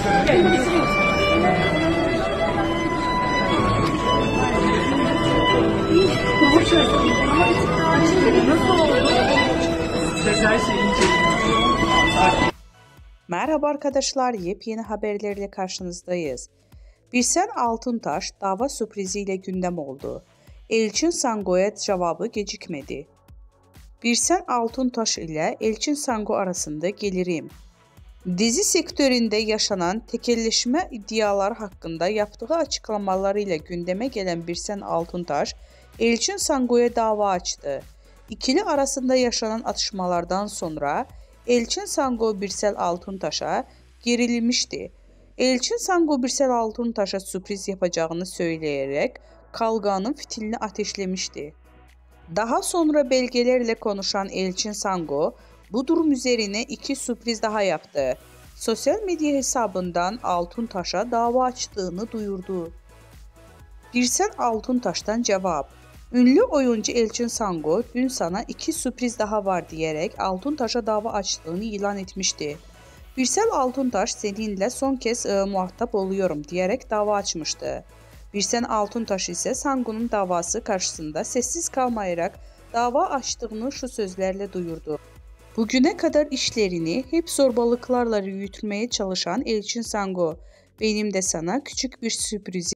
Merhaba arkadaşlar, yepyeni haberlerle karşınızdayız. Birsen Altuntaş dava sürpriziyle gündem oldu. Elçin Sango'ya cevabı gecikmedi. Birsen Altuntaş ile Elçin Sango arasında gelirim. Dizi sektöründe yaşanan tekelleşme iddiaları hakkında yaptığı açıklamalarıyla gündeme gelen Birsen Altuntaş, Elçin Sango'ya dava açtı. İkili arasında yaşanan atışmalardan sonra Elçin Sango Birsel Altuntaş'a gerilmişti. Elçin Sango Birsel Altuntaş'a sürpriz yapacağını söyleyerek kavganın fitilini ateşlemişti. Daha sonra belgelerle konuşan Elçin Sango bu durum üzerine iki sürpriz daha yaptı. Sosyal medya hesabından Altuntaş'a dava açtığını duyurdu. Birsel Altuntaş'tan cevap. Ünlü oyuncu Elçin Sango dün sana iki sürpriz daha var diyerek Altuntaş'a dava açtığını ilan etmişti. Birsel Altuntaş seninle son kez muhatap oluyorum diyerek dava açmıştı. Birsen Altuntaş ise Sango'nun davası karşısında sessiz kalmayarak dava açtığını şu sözlerle duyurdu. Bugüne kadar işlerini hep zorbalıklarla yürütmeye çalışan Elçin Sango, benim de sana küçük bir sürprizim